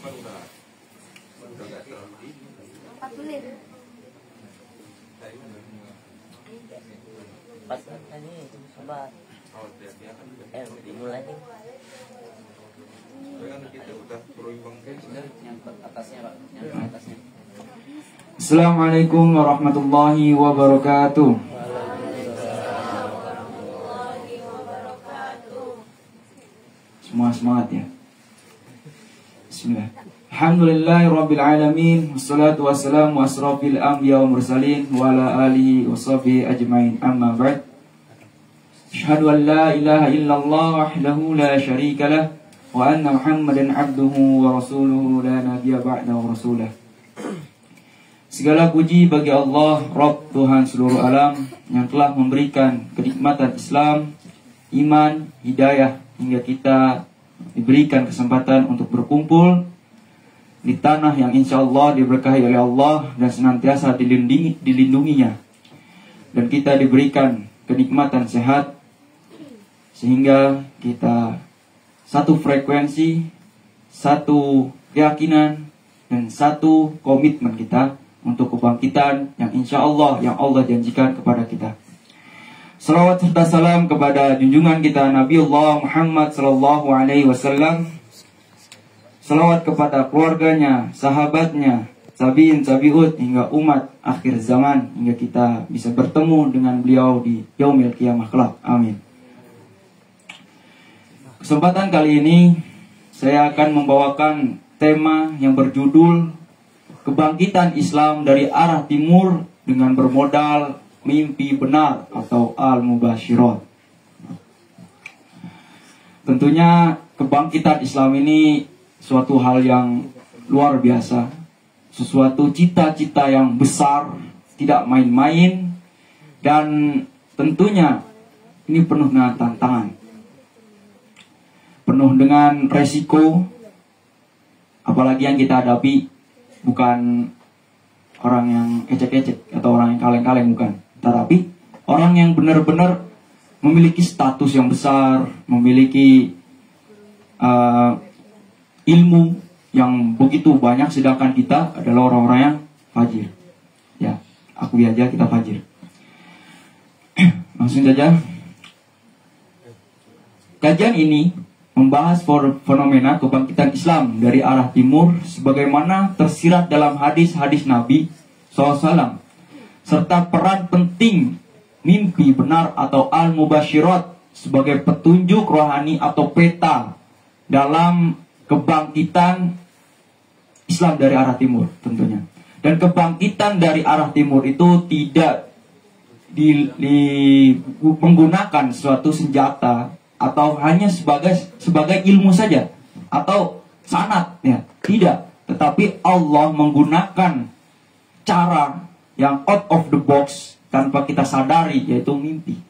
Pas tadi coba dimulai nih. Yang atasnya Pak, yang atasnya. Assalamualaikum warahmatullahi wabarakatuh. Semua semangat ya. Bismillah. Alhamdulillahirabbil alamin, wassalatu wassalamu asrofil anbiya wa mursalin wa ala alihi wa sahbihi ajmain. Amma ba'd. Asyhadu an la ilaha illallah wahdahu la syarika lah wa anna Muhammadan abduhu wa rasuluhu la nabiyya ba'dahu rasulah. Segala puji bagi Allah, Rabb Tuhan seluruh alam, yang telah memberikan kenikmatan Islam, iman, hidayah, hingga kita diberikan kesempatan untuk berkumpul di tanah yang insya Allah diberkahi oleh Allah dan senantiasa dilindunginya. Dan kita diberikan kenikmatan sehat, sehingga kita satu frekuensi, satu keyakinan, dan satu komitmen kita untuk kebangkitan yang insya Allah yang Allah janjikan kepada kita. Salawat serta salam kepada junjungan kita Nabiullah Muhammad sallallahu alaihi wasallam. Salawat kepada keluarganya, sahabatnya, tabi'in, tabi'ut, hingga umat akhir zaman, hingga kita bisa bertemu dengan beliau di yaumil qiyamah kelak. Amin. Kesempatan kali ini saya akan membawakan tema yang berjudul Kebangkitan Islam dari arah timur dengan bermodal mimpi benar atau al-mubasyirat. Tentunya kebangkitan Islam ini suatu hal yang luar biasa, sesuatu cita-cita yang besar, tidak main-main, dan tentunya ini penuh dengan tantangan, penuh dengan resiko. Apalagi yang kita hadapi bukan orang yang ecek-ecek atau orang yang kaleng-kaleng, bukan. Tetapi orang yang benar-benar memiliki status yang besar, memiliki ilmu yang begitu banyak, sedangkan kita adalah orang-orang yang fajir. Ya, akui aja kita fajir. Langsung saja. Kajian ini membahas fenomena kebangkitan Islam dari arah timur sebagaimana tersirat dalam hadis-hadis Nabi SAW, serta peran penting mimpi benar atau al-mubasyirat sebagai petunjuk rohani atau peta dalam kebangkitan Islam dari arah timur tentunya. Dan kebangkitan dari arah timur itu tidak menggunakan suatu senjata atau hanya sebagai ilmu saja atau sanad, ya, tidak. Tetapi Allah menggunakan cara yang out of the box tanpa kita sadari, yaitu mimpi.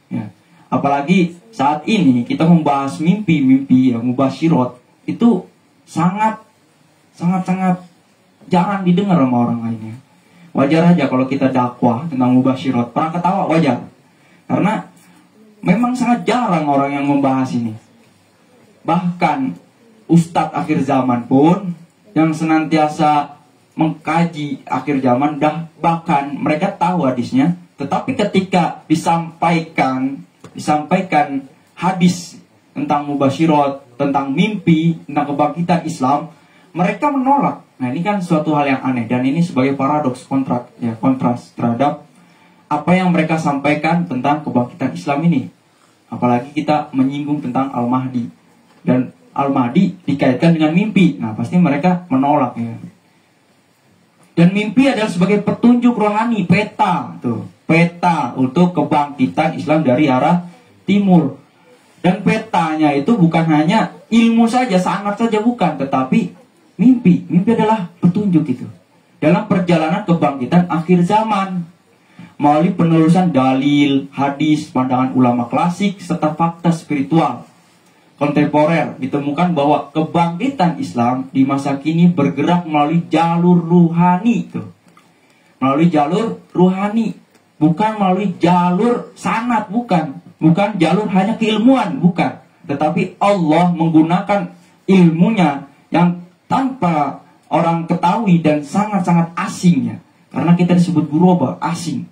Ya. Apalagi saat ini kita membahas mimpi yang mubasyirat, itu sangat jarang didengar sama orang lainnya. Wajar aja kalau kita dakwah tentang mubasyirat, pernah ketawa, wajar. Karena memang sangat jarang orang yang membahas ini. Bahkan ustadz akhir zaman pun yang senantiasa mengkaji akhir zaman, bahkan mereka tahu hadisnya, tetapi ketika disampaikan hadis tentang mubasyirat, tentang mimpi, tentang kebangkitan Islam, mereka menolak. Nah, ini kan suatu hal yang aneh, dan ini sebagai paradoks, kontras terhadap apa yang mereka sampaikan tentang kebangkitan Islam ini. Apalagi kita menyinggung tentang Al-Mahdi, dan Al-Mahdi dikaitkan dengan mimpi. Nah, pasti mereka menolak, ya. Dan mimpi adalah sebagai petunjuk rohani, peta untuk kebangkitan Islam dari arah timur. Dan petanya itu bukan hanya ilmu saja, sangat saja bukan, tetapi mimpi adalah petunjuk itu dalam perjalanan kebangkitan akhir zaman. Melalui penelusuran dalil, hadis, pandangan ulama klasik, serta fakta spiritual kontemporer, ditemukan bahwa kebangkitan Islam di masa kini bergerak melalui jalur ruhani. Melalui jalur ruhani, bukan melalui jalur sanad, bukan jalur hanya keilmuan, bukan. Tetapi Allah menggunakan ilmunya yang tanpa orang ketahui dan sangat-sangat asing ya. Karena kita disebut guroba, asing.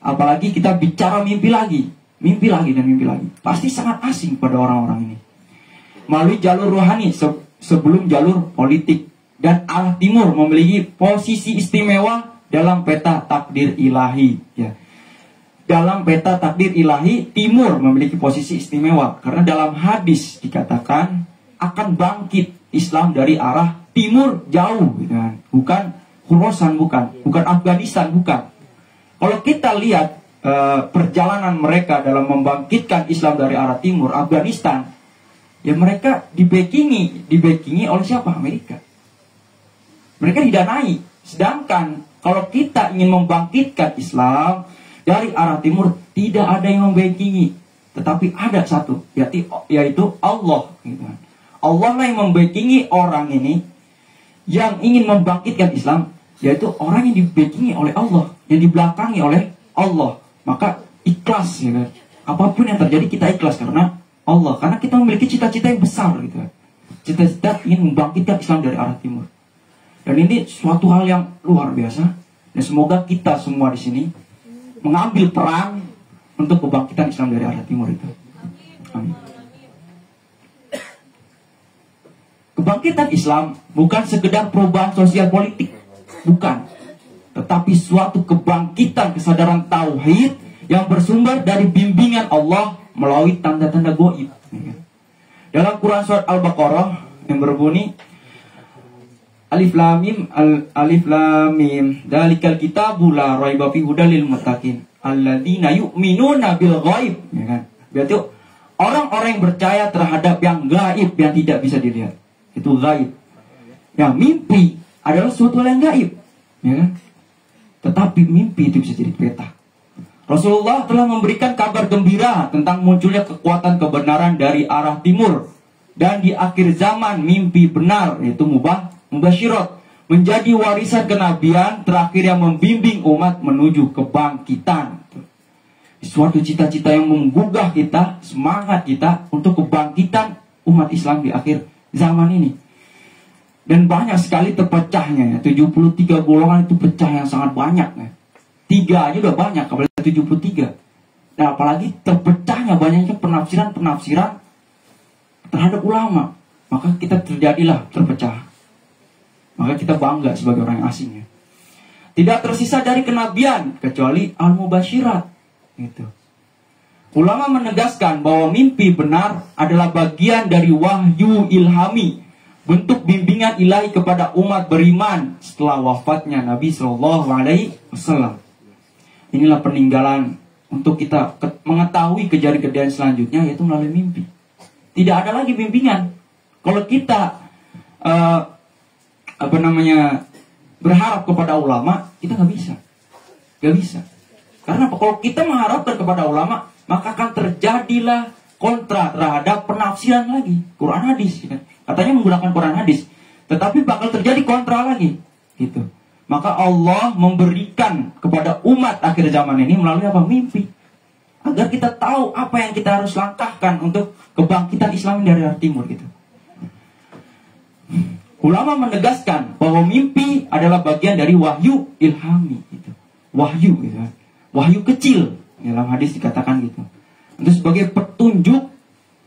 Apalagi kita bicara mimpi lagi dan mimpi lagi. Pasti sangat asing pada orang-orang ini. Melalui jalur rohani sebelum jalur politik. Dan arah timur memiliki posisi istimewa dalam peta takdir ilahi ya. Dalam peta takdir ilahi, timur memiliki posisi istimewa. Karena dalam hadis dikatakan akan bangkit Islam dari arah timur jauh gitu kan. Bukan Khurasan, bukan Afghanistan, bukan. Kalau kita lihat perjalanan mereka dalam membangkitkan Islam dari arah timur, Afghanistan, ya mereka dibackingi oleh siapa? Amerika. Mereka didanai. Sedangkan kalau kita ingin membangkitkan Islam dari arah timur, tidak ada yang membackingi, tetapi ada satu, yaitu Allah. Allah lah yang membackingi orang ini yang ingin membangkitkan Islam, yaitu orang yang dibackingi oleh Allah, yang dibelakangi oleh Allah. Maka ikhlas ya kan? Apapun yang terjadi kita ikhlas karena Allah, karena kita memiliki cita-cita yang besar gitu kan. Cita-cita ingin membangkitkan Islam dari arah timur. Dan ini suatu hal yang luar biasa. Dan semoga kita semua di sini mengambil peran untuk kebangkitan Islam dari arah timur itu. Amin. Kebangkitan Islam bukan sekedar perubahan sosial politik, bukan. Tetapi suatu kebangkitan kesadaran tauhid yang bersumber dari bimbingan Allah melalui tanda-tanda gaib. Dalam Quran surat Al-Baqarah yang berbunyi Alif Lam Mim Dzalikal kitabu la raiba fihi hudal lil muttaqin alladzina yu'minuna bil ghaib ya kan. Berarti orang-orang yang percaya terhadap yang gaib, yang tidak bisa dilihat. Itu gaib. Yang mimpi adalah suatu hal yang gaib ya kan. Tetapi mimpi itu bisa jadi peta. Rasulullah telah memberikan kabar gembira tentang munculnya kekuatan kebenaran dari arah timur. Dan di akhir zaman mimpi benar, yaitu mubasyirat, menjadi warisan kenabian terakhir yang membimbing umat menuju kebangkitan. Suatu cita-cita yang menggugah kita, semangat kita untuk kebangkitan umat Islam di akhir zaman ini. Dan banyak sekali terpecahnya ya. 73 golongan itu pecah yang sangat banyak ya. 3 aja udah banyak, apalagi 73. Nah, apalagi terpecahnya banyaknya penafsiran-penafsiran terhadap ulama. Maka kita terjadilah terpecah. Maka kita bangga sebagai orang yang asing ya. Tidak tersisa dari kenabian kecuali al-mubasyirat. Gitu. Ulama menegaskan bahwa mimpi benar adalah bagian dari wahyu ilhami, bentuk bimbingan ilahi kepada umat beriman setelah wafatnya Nabi Shallallahu Alaihi Wasallam. Inilah peninggalan untuk kita mengetahui kejadian-kejadian selanjutnya, yaitu melalui mimpi. Tidak ada lagi bimbingan. Kalau kita berharap kepada ulama, kita nggak bisa. Karena kalau kita mengharapkan kepada ulama, maka akan terjadilah kontra terhadap penafsiran lagi Quran hadis. Katanya menggunakan Quran hadis, tetapi bakal terjadi kontra lagi, gitu. Maka Allah memberikan kepada umat akhir zaman ini melalui apa? Mimpi. Agar kita tahu apa yang kita harus langkahkan untuk kebangkitan Islam dari arah timur gitu. Ulama menegaskan bahwa mimpi adalah bagian dari wahyu ilhami gitu. Wahyu gitu. Wahyu kecil, dalam hadis dikatakan gitu. Itu sebagai petunjuk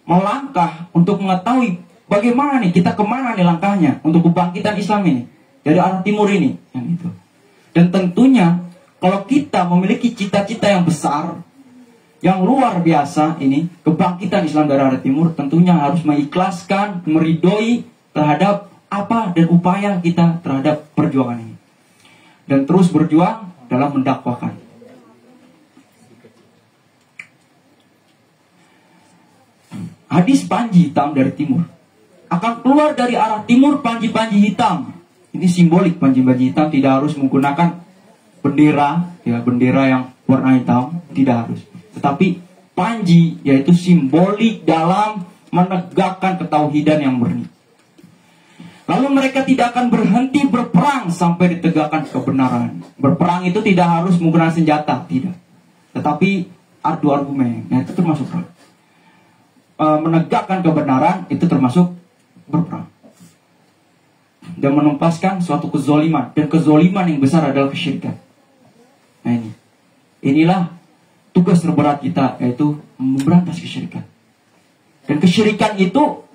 melangkah untuk mengetahui bagaimana nih kita kemana nih langkahnya untuk kebangkitan Islam ini dari arah timur ini yang itu. Dan tentunya kalau kita memiliki cita-cita yang besar, yang luar biasa ini, kebangkitan Islam dari arah timur, tentunya harus mengikhlaskan, meridoi terhadap apa dan upaya kita terhadap perjuangan ini. Dan terus berjuang dalam mendakwakan. Hadis panji hitam dari timur. Akan keluar dari arah timur panji-panji hitam. Ini simbolik, panji-panji hitam tidak harus menggunakan bendera, ya bendera yang warna hitam, tidak harus. Tetapi panji yaitu simbolik dalam menegakkan ketauhidan yang murni. Lalu mereka tidak akan berhenti berperang sampai ditegakkan kebenaran. Berperang itu tidak harus menggunakan senjata, tidak. Tetapi adu argumen, nah itu termasuk perang. Menegakkan kebenaran itu termasuk berperang. dan menempaskan suatu kezoliman, dan kezoliman yang besar adalah kesyirikan. Nah inilah tugas terberat kita, yaitu memberantas kesyirikan. Dan kesyirikan itu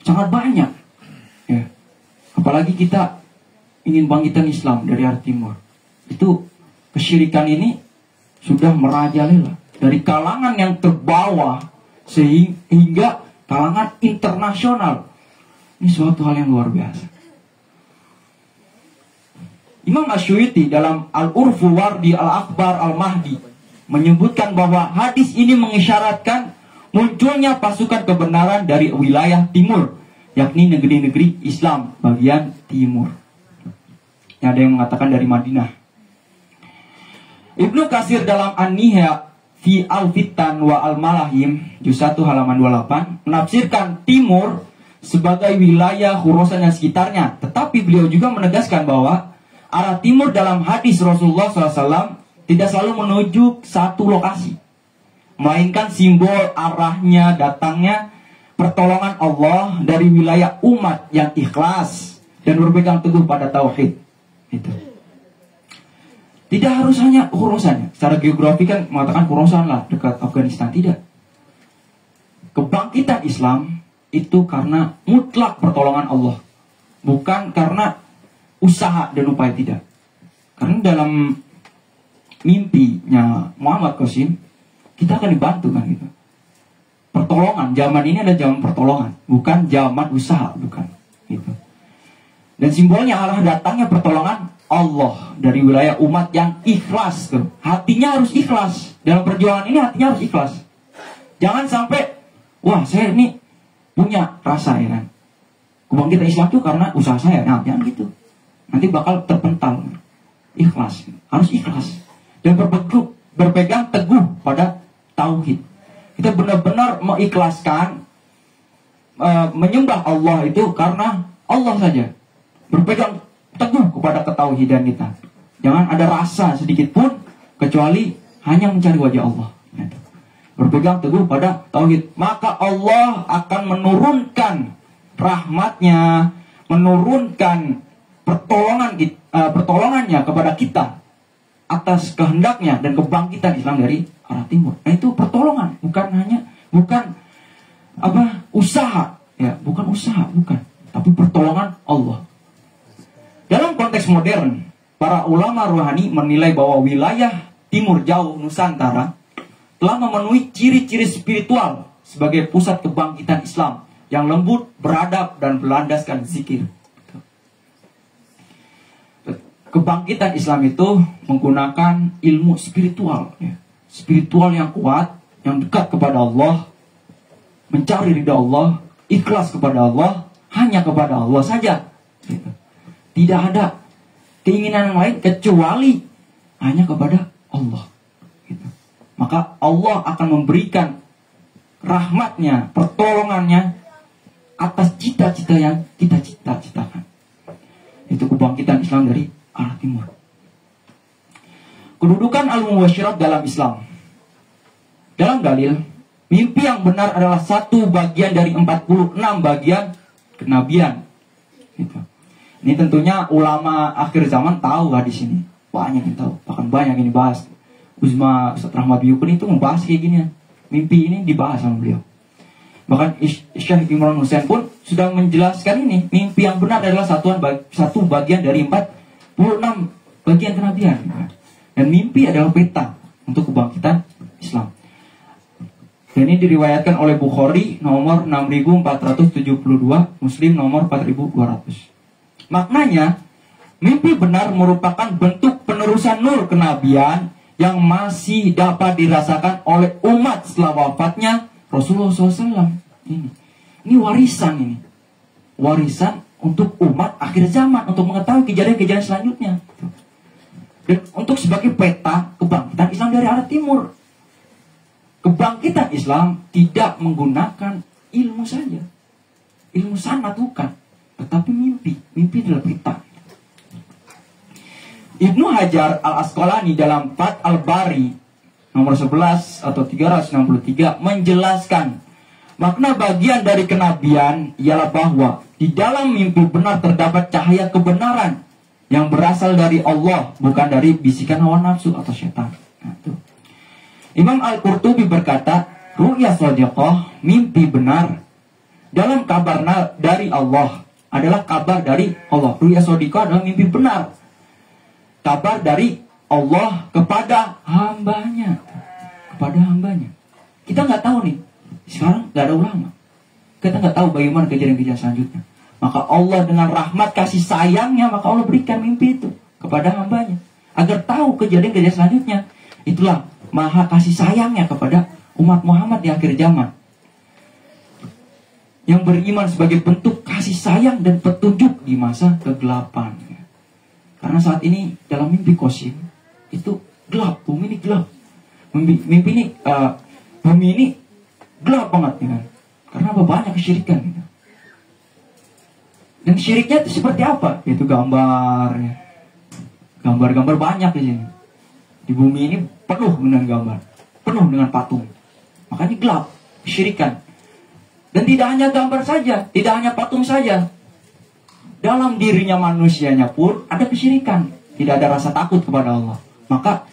sangat banyak, ya. Apalagi kita ingin bangkitan Islam dari arah timur, itu kesyirikan ini sudah merajalela dari kalangan yang terbawah sehingga kalangan internasional. Ini suatu hal yang luar biasa. Imam Asy'uti dalam Al-Urfu Wardi Al-Akbar Al-Mahdi menyebutkan bahwa hadis ini mengisyaratkan munculnya pasukan kebenaran dari wilayah timur, yakni negeri-negeri Islam bagian timur. Ada yang mengatakan dari Madinah. Ibnu Katsir dalam An-Nihya fi Al-Fitan wa Al-Malahim juz 1 halaman 28 menafsirkan timur sebagai wilayah Khurasan dan sekitarnya. Tetapi beliau juga menegaskan bahwa arah timur dalam hadis Rasulullah SAW tidak selalu menuju satu lokasi, melainkan simbol arahnya datangnya pertolongan Allah dari wilayah umat yang ikhlas dan berpegang teguh pada tauhid. Itu. Tidak harus hanya Khurasan. Secara geografi kan mengatakan Khurasan lah dekat Afghanistan. Tidak. Kebangkitan Islam itu karena mutlak pertolongan Allah, bukan karena usaha dan upaya, tidak. Karena dalam mimpinya Muhammad Qasim, kita akan dibantu kan gitu. Pertolongan, zaman ini ada zaman pertolongan, bukan zaman usaha, bukan gitu. Dan simbolnya arah datangnya pertolongan Allah dari wilayah umat yang ikhlas tuh. Hatinya harus ikhlas. Dalam perjuangan ini hatinya harus ikhlas. Jangan sampai, wah saya ini punya rasa ya kan, kebangkitan Islam itu karena usaha saya. Nah jangan gitu, nanti bakal terpental. Ikhlas, harus ikhlas dan berpegang teguh pada tauhid. Kita benar-benar mengikhlaskan menyembah Allah itu karena Allah saja, berpegang teguh kepada ketauhidan kita. Jangan ada rasa sedikit pun kecuali hanya mencari wajah Allah. Berpegang teguh pada tauhid, maka Allah akan menurunkan rahmatnya, menurunkan pertolongannya kepada kita atas kehendaknya dan kebangkitan Islam dari arah timur. Nah itu pertolongan, bukan usaha, ya, bukan usaha, bukan, tapi pertolongan Allah. Dalam konteks modern, para ulama rohani menilai bahwa wilayah timur jauh Nusantara telah memenuhi ciri-ciri spiritual sebagai pusat kebangkitan Islam yang lembut, beradab, dan berlandaskan zikir. Kebangkitan Islam itu menggunakan ilmu spiritual, ya. Spiritual yang kuat, yang dekat kepada Allah, mencari ridha Allah, ikhlas kepada Allah, hanya kepada Allah saja. Tidak ada keinginan yang lain kecuali hanya kepada Allah. Maka Allah akan memberikan rahmatnya, pertolongannya atas cita-cita yang kita cita-citakan. Itu kebangkitan Islam dari arah timur. Kedudukan al-mubasyirat dalam Islam. Dalam dalil, mimpi yang benar adalah satu bagian dari 46 bagian kenabian. Gitu. Ini tentunya ulama akhir zaman tahu hadis ini. Banyak yang tahu, bahkan banyak yang dibahas. Uzma Ustaz Rahmat Biyukun itu membahas kayak gini ya. Mimpi ini dibahas sama beliau. Bahkan Syekh Imran Hussein pun sudah menjelaskan ini. Mimpi yang benar adalah satu bagian dari 46 bagian kenabian. Dan mimpi adalah peta untuk kebangkitan Islam. Dan ini diriwayatkan oleh Bukhari nomor 6472, Muslim nomor 4200. Maknanya, mimpi benar merupakan bentuk penerusan nur kenabian yang masih dapat dirasakan oleh umat setelah wafatnya Rasulullah SAW. Ini warisan ini. Warisan untuk umat akhir zaman, untuk mengetahui kejadian-kejadian selanjutnya. Dan untuk sebagai peta kebangkitan Islam dari arah timur. Kebangkitan Islam tidak menggunakan ilmu saja. Ilmu sanad bukan. Tetapi mimpi. Mimpi adalah peta. Ibnu Hajar Al-Asqalani dalam Fath Al-Bari nomor 11 atau 363 menjelaskan Makna bagian dari kenabian ialah bahwa di dalam mimpi benar terdapat cahaya kebenaran yang berasal dari Allah, bukan dari bisikan hawa nafsu atau setan. Nah, tuh. Imam Al-Qurtubi berkata, ru'ya shadiqah, mimpi benar dalam kabar dari Allah adalah kabar dari Allah. Ru'ya shadiqah adalah mimpi benar, kabar dari Allah kepada hambanya. Kepada hambanya. Kita nggak tahu nih, sekarang nggak ada ulama, kita nggak tahu bagaimana kejadian-kejadian selanjutnya. Maka Allah dengan rahmat kasih sayangnya, maka Allah berikan mimpi itu kepada hambanya agar tahu kejadian-kejadian selanjutnya. Itulah maha kasih sayangnya kepada umat Muhammad di akhir zaman, yang beriman sebagai bentuk kasih sayang dan petunjuk di masa kegelapan. Karena saat ini dalam mimpi Qasim itu gelap, bumi ini gelap, mimpi ini bumi ini gelap banget, ya. Karena apa? Banyak kesyirikan, ya. Dan syiriknya itu seperti apa? Yaitu gambar, ya. Gambar-gambar banyak di sini. Di bumi ini penuh dengan gambar, penuh dengan patung. Makanya gelap, kesyirikan. Dan tidak hanya gambar saja, tidak hanya patung saja. Dalam dirinya manusianya pun ada kesyirikan, tidak ada rasa takut kepada Allah. Maka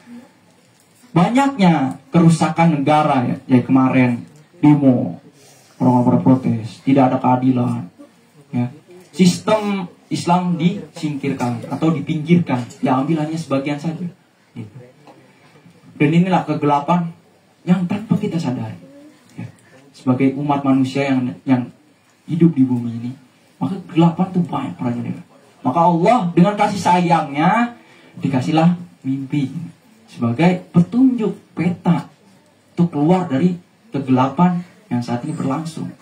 banyaknya kerusakan negara, ya. Jadi kemarin demo, orang-orang protes, tidak ada keadilan, ya. Sistem Islam disingkirkan atau dipinggirkan, diambil hanya sebagian saja, gitu. Dan inilah kegelapan yang tanpa kita sadari, ya. Sebagai umat manusia yang hidup di bumi ini, maka kegelapan itu banyak perannya. Maka Allah dengan kasih sayangnya dikasihlah mimpi sebagai petunjuk peta untuk keluar dari kegelapan yang saat ini berlangsung.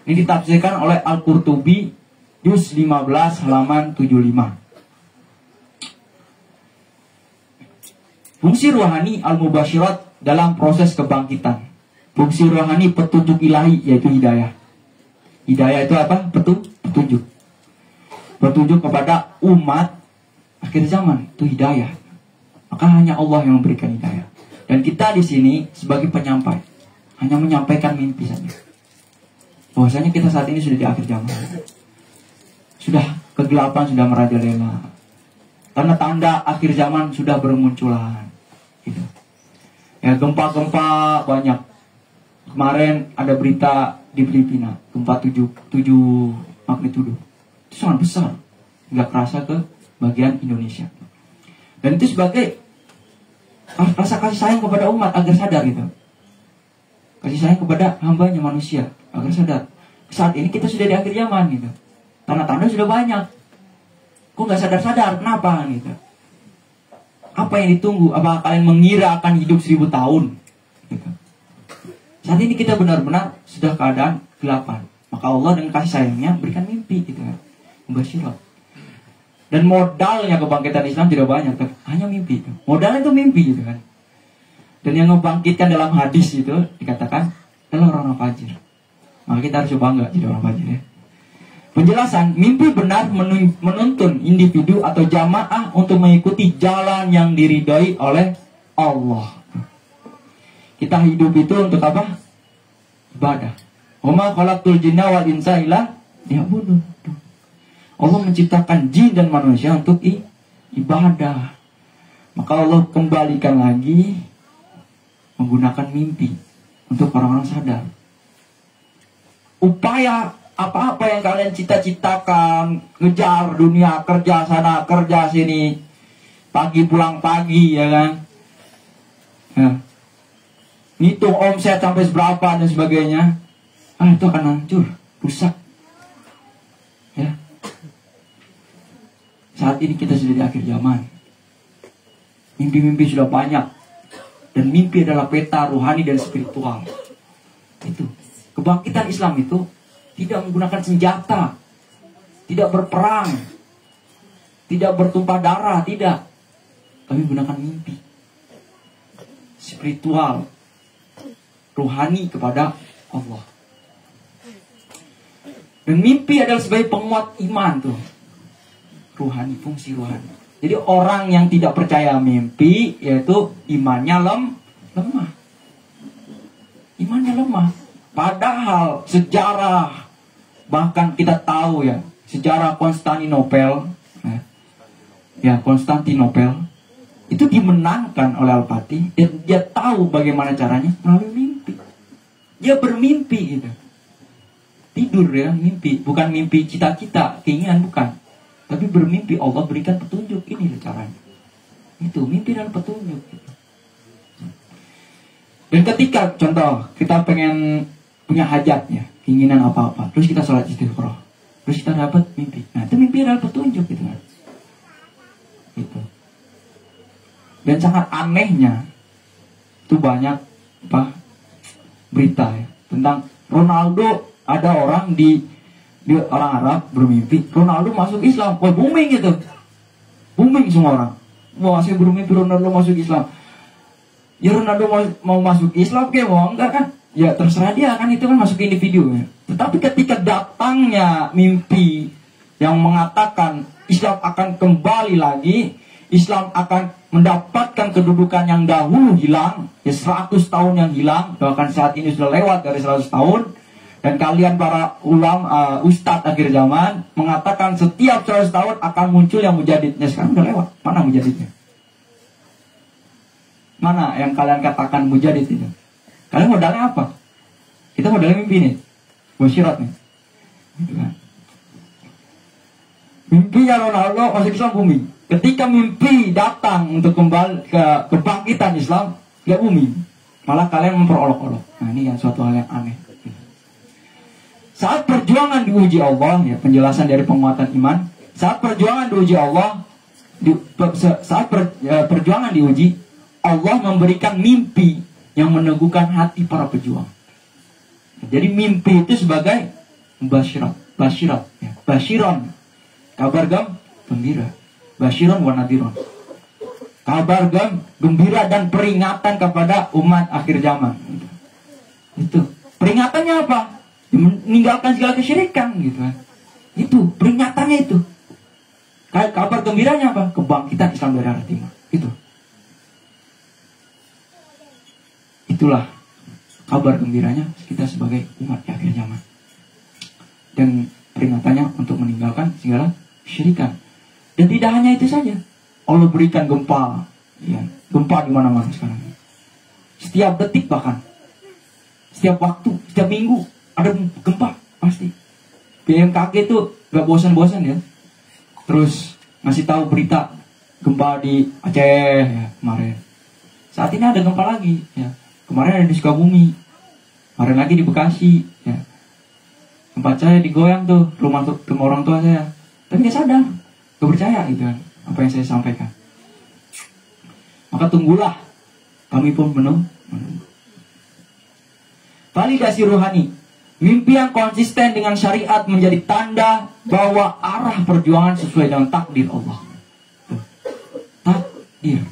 Ini ditafsirkan oleh Al-Qurtubi juz 15 halaman 75. Fungsi rohani al-mubasyirat dalam proses kebangkitan. Fungsi rohani petunjuk ilahi yaitu hidayah. Hidayah itu apa? Petunjuk. Petunjuk kepada umat akhir zaman itu hidayah. Maka hanya Allah yang memberikan hidayah. Dan kita di sini sebagai penyampai hanya menyampaikan mimpi saja. Bahwasanya kita saat ini sudah di akhir zaman. Sudah kegelapan sudah merajalela. Tanda-tanda akhir zaman sudah bermunculan. Gitu. Ya, gempa-gempa banyak. Kemarin ada berita di Filipina, gempa 7 magnitudo. Itu sangat besar. Nggak kerasa ke bagian Indonesia. Dan itu sebagai rasa kasih sayang kepada umat agar sadar gitu. Kasih sayang kepada hambanya manusia agar sadar. Saat ini kita sudah di akhir zaman gitu. Tanda-tanda sudah banyak. Kok nggak sadar-sadar? Kenapa gitu? Apa yang ditunggu? Apa kalian mengira akan hidup 1000 tahun? Gitu. Saat ini kita benar-benar sudah keadaan kegelapan. Maka Allah dengan kasih sayangnya berikan mimpi gitu kan. Mubasyirat. Dan modalnya kebangkitan Islam tidak banyak, hanya mimpi itu. Modalnya itu mimpi gitu kan. Dan yang membangkitkan dalam hadis itu dikatakan adalah orang fajir. Maka kita harus bangga jadi orang fajir, ya. Penjelasan, mimpi benar menuntun individu atau jamaah untuk mengikuti jalan yang diridhoi oleh Allah. Kita hidup itu untuk apa? Ibadah. Wa ma khalaqtul jinna wal insa illa liya'budun. Allah menciptakan jin dan manusia untuk ibadah. Maka Allah kembalikan lagi menggunakan mimpi untuk orang-orang sadar. Upaya apa-apa yang kalian cita-citakan, ngejar dunia, kerja sana, kerja sini, pagi pulang pagi, ya kan? Ya. Ngitung omset sampai seberapa dan sebagainya, itu akan hancur, rusak. Ya. Saat ini kita sudah di akhir zaman. Mimpi-mimpi sudah banyak. Dan mimpi adalah peta rohani dan spiritual. Itu. Kebangkitan Islam itu tidak menggunakan senjata, tidak berperang, tidak bertumpah darah, tidak. Kami menggunakan mimpi spiritual, rohani kepada Allah. Dan mimpi adalah sebagai penguat iman tuh. Rohani, fungsi rohani. Jadi orang yang tidak percaya mimpi, yaitu imannya lemah. Imannya lemah. Padahal sejarah, bahkan kita tahu ya, sejarah Konstantinopel, Konstantinopel itu dimenangkan oleh Al-Fatih, dan dia tahu bagaimana caranya melalui mimpi. Dia bermimpi gitu. Tidur ya, mimpi, bukan mimpi cita-cita, keinginan, bukan. Tapi bermimpi, Allah berikan petunjuk, ini caranya. Itu mimpi dan petunjuk gitu. Dan ketika contoh kita pengen punya hajat ya, keinginan apa-apa, terus kita sholat istighfar, terus kita dapat mimpi. Nah, itu mimpi adalah petunjuk gitu kan. Gitu. Dan sangat anehnya itu banyak berita ya tentang Ronaldo. Ada orang di orang Arab bermimpi Ronaldo masuk Islam. Wah, booming gitu. Booming semua orang. Wah, masih bermimpi Ronaldo masuk Islam. Ya Ronaldo mau masuk Islam kayak mau enggak kan? Ya terserah dia kan, itu kan masuk individu ya. Tetapi ketika datangnya mimpi yang mengatakan Islam akan kembali lagi, Islam akan mendapatkan kedudukan yang dahulu hilang, ya 100 tahun yang hilang, bahkan saat ini sudah lewat dari 100 tahun. Dan kalian para ulama, ustadz akhir zaman mengatakan setiap 100 tahun akan muncul yang mujadidnya. Sekarang udah lewat, mana mujadidnya? Mana yang kalian katakan mujadid itu? Kalian modalnya apa? Kita modalnya mimpi nih, musyirat nih, gitu kan? Mimpinya Ronaldo masuk Islam booming. Ketika mimpi datang untuk kembali ke kebangkitan Islam, gak booming, malah kalian memperolok-olok. Nah, ini yang suatu hal yang aneh. Saat perjuangan diuji Allah, ya penjelasan dari penguatan iman. Saat perjuangan diuji Allah, perjuangan diuji, Allah memberikan mimpi yang meneguhkan hati para pejuang. Jadi mimpi itu sebagai basyirat, ya. Basyiron, kabar gembira. Basyiron wa nadhiron, kabar gembira dan peringatan kepada umat akhir zaman. Itu peringatannya apa? Meninggalkan segala kesyirikan gitu kan. Itu peringatannya itu. Kabar gembiranya apa? Kebangkitan Islam dari arah timur. Itulah kabar gembiranya kita sebagai umat di akhir zaman. Dan peringatannya untuk meninggalkan segala kesyirikan. Dan tidak hanya itu saja. Allah berikan gempa, ya, gempa di mana-mana sekarang. Setiap detik bahkan, setiap waktu, setiap minggu ada gempa pasti. BMKG itu gak bosan-bosan ya, terus ngasih tahu berita gempa di Aceh ya, kemarin. Saat ini ada gempa lagi ya. Kemarin ada di Sukabumi, kemarin lagi di Bekasi ya. Tempat saya digoyang tuh, rumah orang tua saya. Tapi gak sadar, gak percaya gitu kan apa yang saya sampaikan. Maka tunggulah, kami pun menunggu. Validasi rohani. Mimpi yang konsisten dengan syariat menjadi tanda bahwa arah perjuangan sesuai dengan takdir Allah. Takdir.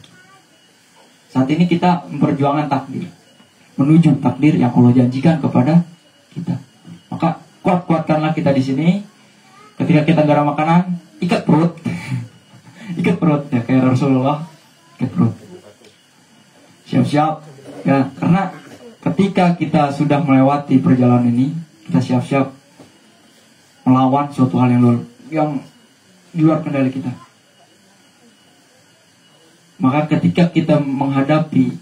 Saat ini kita memperjuangkan takdir, menuju takdir yang Allah janjikan kepada kita. Maka kuat-kuatkanlah kita di sini. Ketika kita garam makanan, ikat perut, ikat perut ya kayak Rasulullah, ikat perut. Siap-siap ya, karena ketika kita sudah melewati perjalanan ini, kita siap-siap melawan suatu hal yang di luar kendali kita. Maka ketika kita menghadapi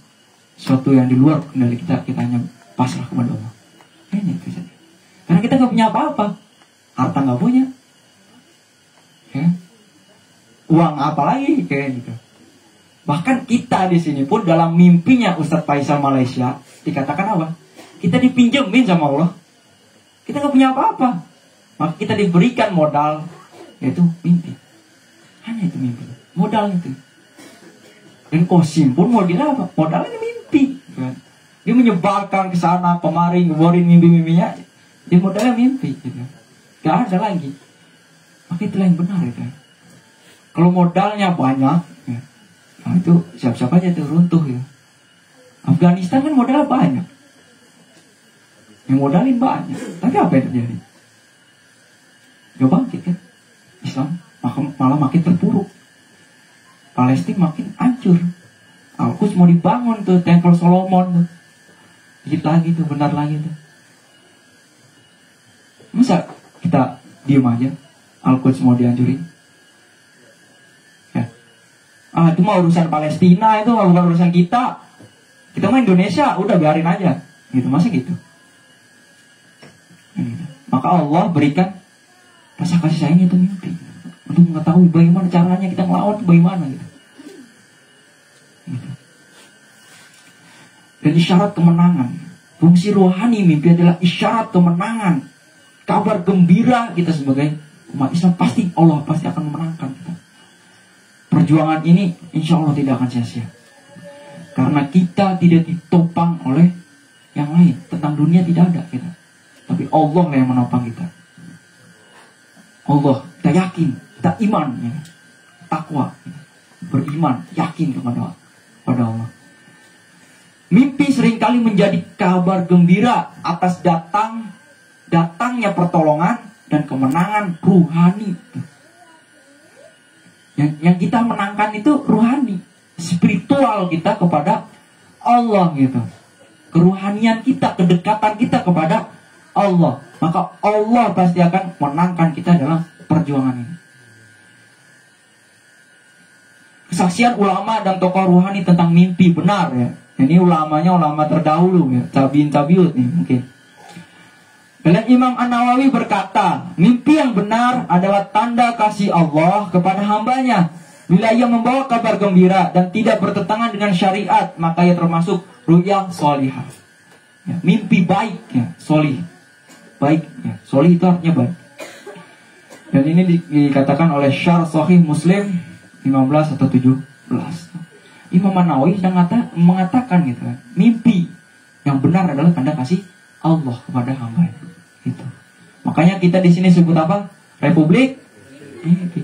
sesuatu yang di luar kendali kita, kita hanya pasrah kepada Allah. Hanya itu saja. Karena kita nggak punya apa-apa, harta nggak punya, ya. Uang apa lagi kayak gitu. Bahkan kita di sini pun dalam mimpinya Ustadz Faisal Malaysia dikatakan apa? Kita dipinjemin sama Allah. Kita nggak punya apa-apa, maka kita diberikan modal, yaitu mimpi. Hanya itu mimpi, modal itu. Dan Qasim pun modalnya apa? Modalnya mimpi. Kan? Dia menyebarkan ke sana kemari, ngeluarin mimpi-mimpinya. Dia modalnya mimpi. Gitu. Gak ada lagi. Maka itulah yang benar itu. Kalau modalnya banyak, ya, nah itu siap-siap aja tuh runtuh ya. Afghanistan kan modalnya banyak, yang modalin banyak, tapi apa yang terjadi? Gak bangkit kan? Islam malah makin terpuruk. Palestina makin hancur. Al-Quds mau dibangun tuh, Temple Solomon tuh. Dikit lagi tuh, benar lagi tuh. Masa kita diem aja? Al-Quds mau dihancurin? Ya. Itu mah urusan Palestina, itu mah bukan urusan kita. Kita mah Indonesia, udah biarin aja. Gitu, masa gitu? Maka Allah berikan rasa kasih sayang itu mimpi untuk mengetahui bagaimana caranya kita melawan, bagaimana gitu. Dan isyarat kemenangan. Fungsi rohani mimpi adalah isyarat kemenangan, kabar gembira kita sebagai umat Islam. Pasti Allah pasti akan memenangkan kita. Perjuangan ini insya Allah tidak akan sia-sia, karena kita tidak ditopang oleh yang lain. Tentang dunia tidak ada kita, tapi Allah yang menopang kita. Allah, kita yakin, kita iman, ya. Takwa, beriman, yakin kepada Allah. Mimpi seringkali menjadi kabar gembira atas datangnya pertolongan dan kemenangan ruhani. Yang kita menangkan itu ruhani, spiritual kita kepada Allah gitu. Keruhanian kita, kedekatan kita kepada Allah. Maka Allah pasti akan menangkan kita dalam perjuangan ini. Kesaksian ulama dan tokoh ruhani tentang mimpi benar ya. Ini ulamanya ulama terdahulu ya, tabiin tabiut nih mungkin. Dan Imam An-Nawawi berkata, mimpi yang benar adalah tanda kasih Allah kepada hambanya. Bila ia membawa kabar gembira dan tidak bertentangan dengan syariat, maka ia termasuk ru'ya sholihah. Ya, mimpi baik ya, sholih. Baik ya, sholih itu artinya baik. Dan ini dikatakan oleh Syarh Sahih Muslim 15 atau 17. Imam An-Nawawi mengatakan gitu, mimpi yang benar adalah tanda kasih Allah kepada hamba itu. Makanya kita di sini sebut apa? Republik mimpi.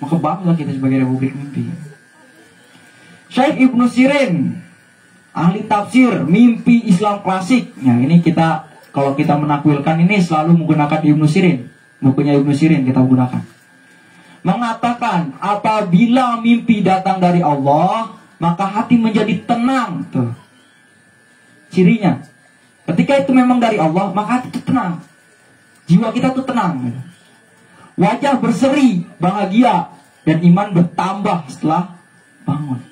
Maka bangga kita sebagai Republik mimpi. Syekh Ibnu Sirin, ahli tafsir mimpi Islam klasik. Ya, ini kita kalau kita menakwilkan ini selalu menggunakan Ibnu Sirin. Bukunya Ibnu Sirin kita gunakan. Mengatakan apabila mimpi datang dari Allah, maka hati menjadi tenang. Tuh. Cirinya, ketika itu memang dari Allah, maka hati itu tenang. Jiwa kita tuh tenang. Wajah berseri, bahagia, dan iman bertambah setelah bangun.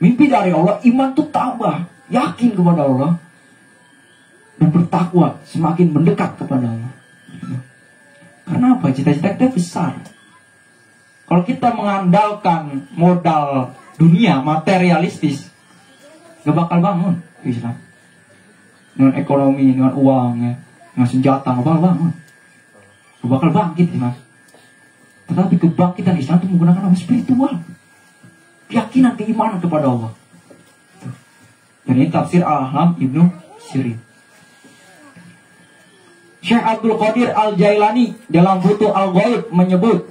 Mimpi dari Allah, iman tuh tambah, yakin kepada Allah, dan bertakwa, semakin mendekat kepada Allah. Karena apa? Cita-cita kita besar. Kalau kita mengandalkan modal dunia, materialistis, gak bakal bangun Islam. Dengan ekonomi, dengan uang, ya, dengan senjata, gak bakal bangun. Gak bakal bangkit Islam. Tetapi kebangkitan Islam itu menggunakan apa? Spiritual. Keyakinan, keimanan kepada Allah. Dan ini tafsir Al-Ahlam Ibnu Sirin. Syekh Abdul Qadir Al-Jailani dalam Futuh Al-Ghaib menyebut,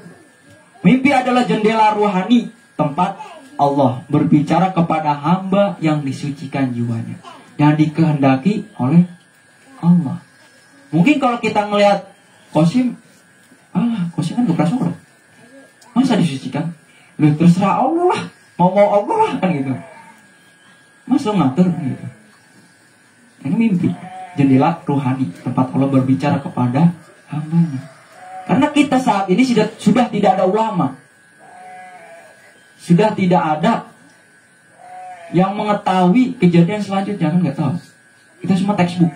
mimpi adalah jendela ruhani, tempat Allah berbicara kepada hamba yang disucikan jiwanya, yang dikehendaki oleh Allah. Mungkin kalau kita ngelihat Qasim, Qasim kan gak pernah sholat, masa disucikan? Loh, terserah Allah lah, mau Allah lah kan gitu. Masa ngatur gitu. Ini mimpi, jendela ruhani, tempat Allah berbicara kepada hambanya. Karena kita saat ini sudah tidak ada ulama, sudah tidak ada yang mengetahui kejadian selanjutnya, kan nggak tahu. Kita semua textbook.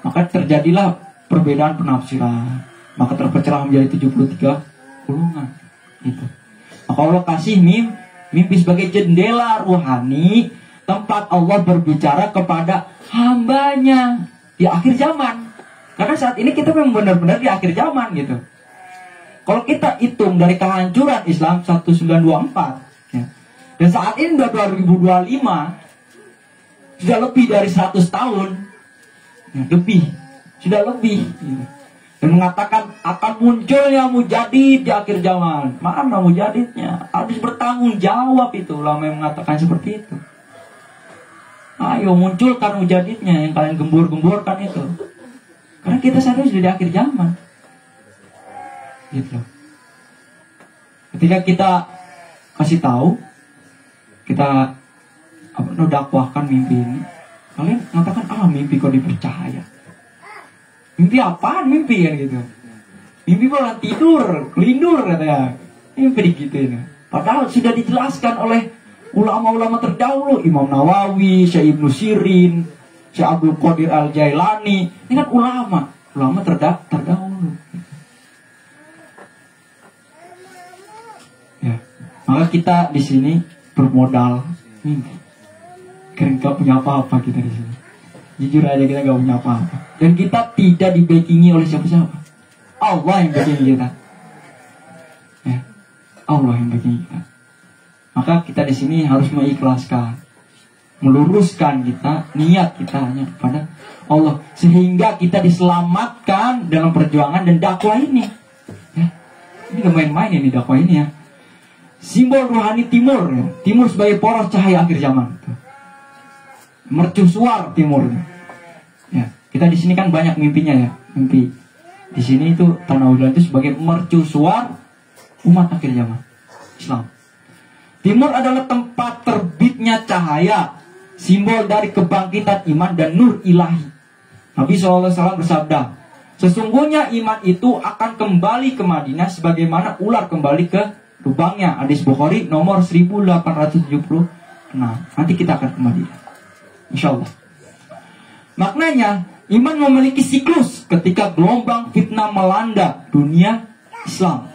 Maka terjadilah perbedaan penafsiran, maka terpecah menjadi 73 golongan. Gitu. Maka Allah kasih mimpi sebagai jendela ruhani, tempat Allah berbicara kepada hambanya di akhir zaman. Karena saat ini kita memang benar-benar di akhir zaman gitu. Kalau kita hitung dari kehancuran Islam 1924 ya, dan saat ini udah 2025, sudah lebih dari 100 tahun ya, sudah lebih gitu. Dan mengatakan akan munculnya mujadid di akhir zaman. Mana mujadidnya? Harus bertanggung jawab itu. Ulama yang mengatakan seperti itu. Ayo munculkan mujadidnya yang kalian gembur-gemburkan itu. Karena kita sadar sudah di akhir zaman. Gitu. Ketika kita kasih tahu, kita dakwahkan mimpi ini, kalian mengatakan mimpi kok dipercaya. Mimpi apaan mimpi kan gitu. Mimpi malah tidur, lindur katanya. Mimpi digituin. Padahal sudah dijelaskan oleh ulama-ulama terdahulu, Imam Nawawi, Syekh Ibnu Sirin, Syekh Abdul Qadir Al-Jailani. Ini kan ulama terdahulu. Ya, maka kita di sini bermodal mimpi. Karena gak punya apa-apa kita di sini. Jujur aja kita gak punya apa-apa. Dan kita tidak dibackingi oleh siapa-siapa. Allah yang backing kita. Ya, Allah yang backing kita. Maka kita di sini harus mengikhlaskan, meluruskan kita, niat kita hanya kepada Allah, sehingga kita diselamatkan dalam perjuangan dan dakwah ini. Ya, ini gak main-main ini dakwah ini ya. Simbol rohani timur, ya. Timur sebagai poros cahaya akhir zaman. Mercusuar timur. Ya, kita di sini kan banyak mimpinya ya, mimpi. Di sini itu Tanah Udan itu sebagai mercusuar umat akhir zaman Islam. Timur adalah tempat terbitnya cahaya, simbol dari kebangkitan iman dan nur ilahi. Nabi SAW bersabda, sesungguhnya iman itu akan kembali ke Madinah sebagaimana ular kembali ke lubangnya. Hadis Bukhari nomor 1876. Nanti kita akan ke Madinah, InsyaAllah. Maknanya, iman memiliki siklus ketika gelombang fitnah melanda dunia Islam.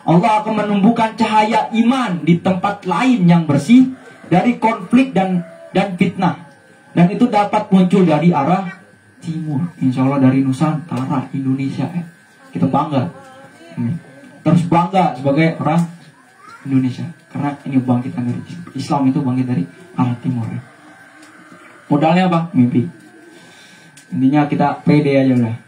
Allah akan menumbuhkan cahaya iman di tempat lain yang bersih dari konflik dan fitnah. Dan itu dapat muncul dari arah timur. Insya Allah dari Nusantara, Indonesia. Kita bangga. Terus bangga sebagai orang Indonesia. Karena ini bangkitan dari Islam, itu bangkit dari arah timur. Modalnya apa? Mimpi. Intinya kita pede aja udah.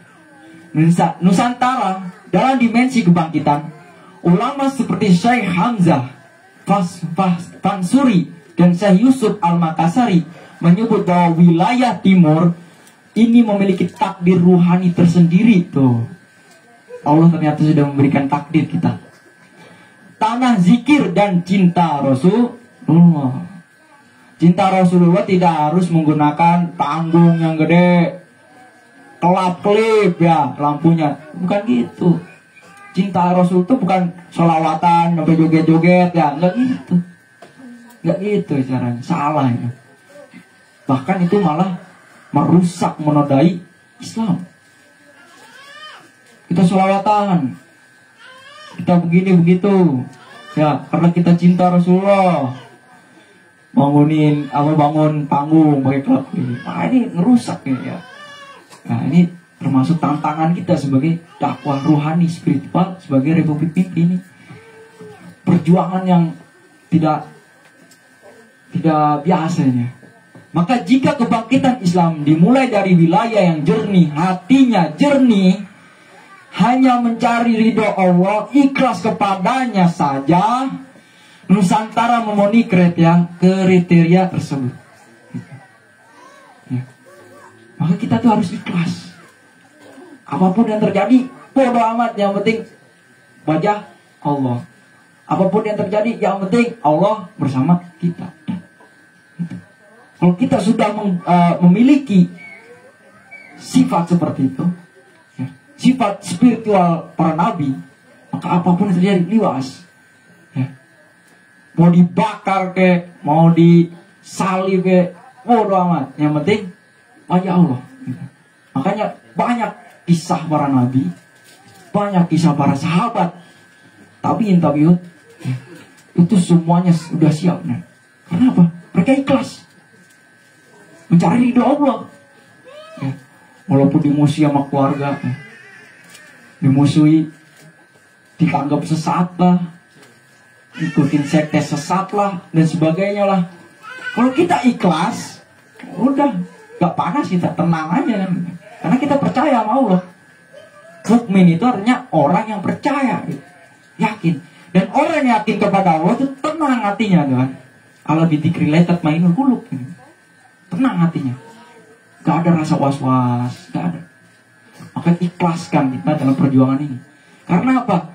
Nusantara dalam dimensi kebangkitan, ulama seperti Syekh Hamzah Fansuri dan Syekh Yusuf Al-Makassari menyebut bahwa wilayah timur ini memiliki takdir ruhani tersendiri. Tuh, Allah ternyata sudah memberikan takdir kita. Tanah zikir dan cinta Rasulullah. Cinta Rasulullah tidak harus menggunakan panggung yang gede, kelap-kelip ya lampunya. Bukan gitu. Cinta Rasul itu bukan sholawatan sampai joget-joget ya. Enggak gitu. Enggak gitu caranya. Salah ya. Bahkan itu malah merusak, menodai Islam. Kita sholawatan, kita begini begitu ya, karena kita cinta Rasulullah. Bangun panggung pakai klub ini. Nah, ini ngerusak ya. Nah, ini termasuk tantangan kita sebagai dakwah rohani spiritual sebagai Republik Mimpi ini. Perjuangan yang tidak biasanya. Maka jika kebangkitan Islam dimulai dari wilayah yang jernih, hatinya jernih, hanya mencari ridho Allah, ikhlas kepadanya saja, Nusantara memenuhi kriteria tersebut. Ya. Maka kita tuh harus ikhlas. Apapun yang terjadi, bodo amat, yang penting wajah Allah. Apapun yang terjadi, yang penting Allah bersama kita. Kalau kita sudah memiliki sifat seperti itu, ya, sifat spiritual para nabi, maka apapun yang terjadi liwas. Ya. Mau dibakar ke, mau disalib ke, bodo amat. Yang penting wajah Allah. Ya. Makanya banyak kisah para nabi, banyak kisah para sahabat, tabiin, ya, itu semuanya sudah siap. Nah, karena apa? Mereka ikhlas mencari ridho Allah. Ya. Walaupun dimusuhi sama keluarga, ya. Dimusuhi, dianggap sesat lah, ikutin sekte sesat lah, dan sebagainya lah. Kalau kita ikhlas, udah gak panas, kita tenang aja kan. Karena kita percaya sama Allah. Mukmin itu artinya orang yang percaya, yakin. Dan orang yang yakin kepada Allah itu tenang hatinya kan. Allah bidzikri tatmainnul qulub. Tenang hatinya. Gak ada rasa was-was, gak ada. Maka ikhlaskan kita dalam perjuangan ini. Karena apa?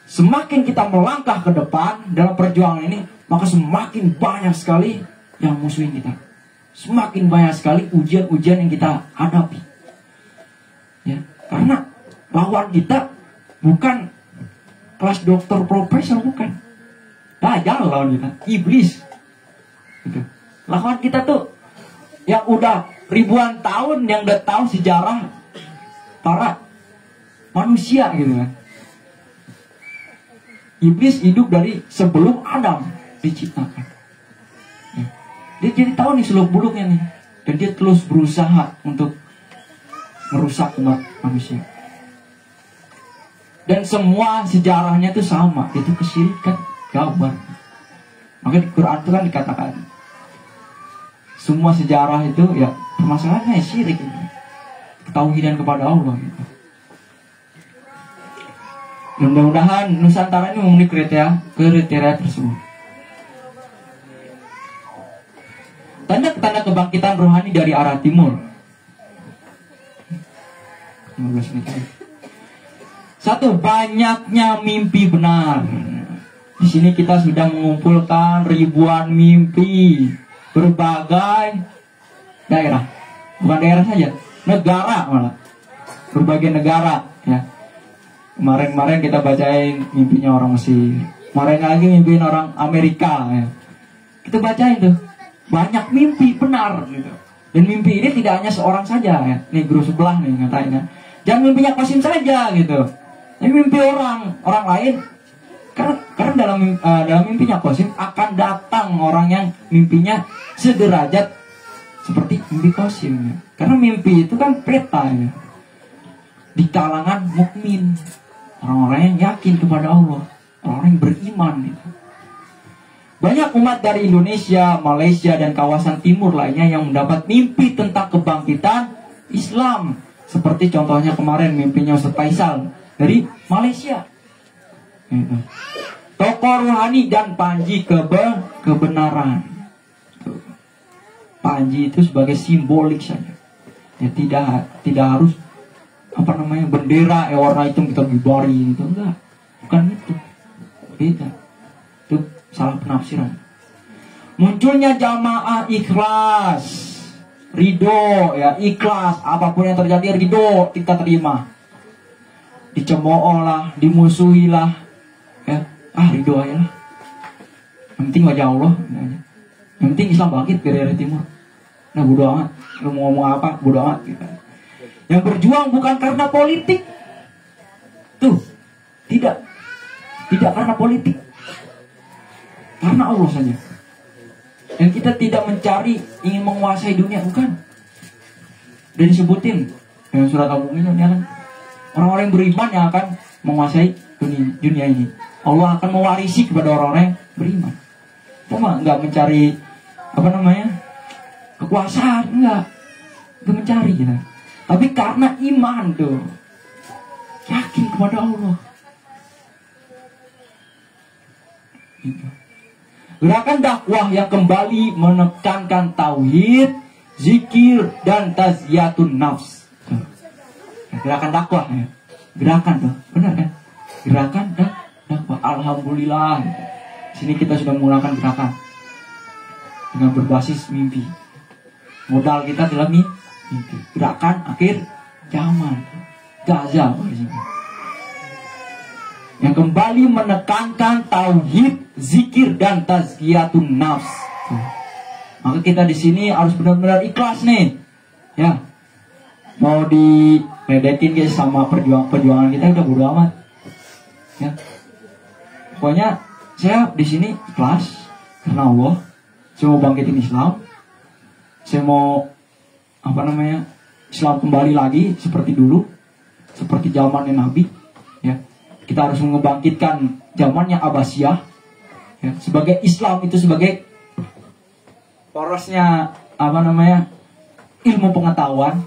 Semakin kita melangkah ke depan dalam perjuangan ini, maka semakin banyak sekali yang musuhin kita. Semakin banyak sekali ujian-ujian yang kita hadapi. Ya, lawan kita bukan kelas dokter profesor, bukan. Dajjal lawan kita, iblis. Gitu. Lawan kita tuh yang udah ribuan tahun, yang udah tahu sejarah para manusia gitu kan. Iblis hidup dari sebelum Adam diciptakan. Ya. Dia jadi tahu nih seluk beluknya nih, dan dia terus berusaha untuk merusak umat manusia. Dan semua sejarahnya itu sama, itu kesyirikan, gambar. Maka di Quran itu kan dikatakan semua sejarah itu ya permasalahannya syirik, ketauhidan kepada Allah gitu. Mudah-mudahan Nusantara ini memenuhi kriteria tersebut. Tanda-tanda kebangkitan rohani dari arah timur. 15 menit. Satu, banyaknya mimpi benar. Di sini kita sudah mengumpulkan ribuan mimpi berbagai daerah, bukan daerah saja, negara malah, berbagai negara. Ya. Kemarin kita bacain mimpinya orang Mesir, kemarin lagi mimpiin orang Amerika. Ya. Kita bacain tuh, banyak mimpi benar gitu. Dan mimpi ini tidak hanya seorang saja ya. Nih guru sebelah nih ngatain, jangan mimpinya Qasim saja gitu. Ini mimpi orang lain. Karena dalam mimpinya Qasim akan datang orang yang mimpinya sederajat seperti mimpi Qasim ya. Karena mimpi itu kan peta ya. Di kalangan mukmin, orang-orang yang yakin kepada Allah, orang-orang yang beriman gitu. Banyak umat dari Indonesia, Malaysia, dan kawasan timur lainnya yang mendapat mimpi tentang kebangkitan Islam. Seperti contohnya kemarin mimpinya Ustaz Faisal dari Malaysia. Tokoh rohani dan Panji kebenaran. Panji itu sebagai simbolik saja. Ya tidak harus bendera warna hitam kita gibari itu enggak. Bukan itu. Beda. Itu salah penafsiran. Munculnya jamaah ikhlas, ridho ya, ikhlas apapun yang terjadi ridho kita terima. Dicemooh lah, dimusuhi lah, ya, ridho aja lah. Yang penting wajah Allah, yang penting Islam bangkit dari daerah timur. Nah bodo amat, lu mau ngomong apa, bodo amat gitu. Yang berjuang bukan karena politik, tuh, tidak karena politik, karena Allah saja. Dan kita tidak mencari ingin menguasai dunia, bukan. Dan disebutin dengan surat Al-Mu'minun ya kan, orang-orang yang beriman yang akan menguasai dunia ini. Allah akan mewarisi kepada orang-orang yang beriman. Cuma nggak mencari kekuasaan, enggak. Itu mencari gitu. Tapi karena iman tuh, yakin kepada Allah. Gitu. Gerakan dakwah yang kembali menekankan tauhid, zikir, dan tazkiyatun nafs. Gerakan dakwah ya. Gerakan tuh, benar kan? Gerakan dakwah. Alhamdulillah. Sini kita sudah menggunakan gerakan dengan berbasis mimpi. Modal kita adalah mimpi. Gerakan akhir zaman. Gaza yang kembali menekankan tauhid, zikir, dan tazkiyatun nafs. Maka kita di sini harus benar-benar ikhlas nih. Ya. Mau diledekin guys sama perjuangan kita udah bodo amat. Ya. Pokoknya saya di sini ikhlas karena Allah. Saya mau bangkitin Islam. Saya mau Islam kembali lagi seperti dulu, seperti zamannya Nabi. Ya. Kita harus mengebangkitkan zamannya Abbasiyah. Ya. Sebagai Islam itu sebagai porosnya ilmu pengetahuan.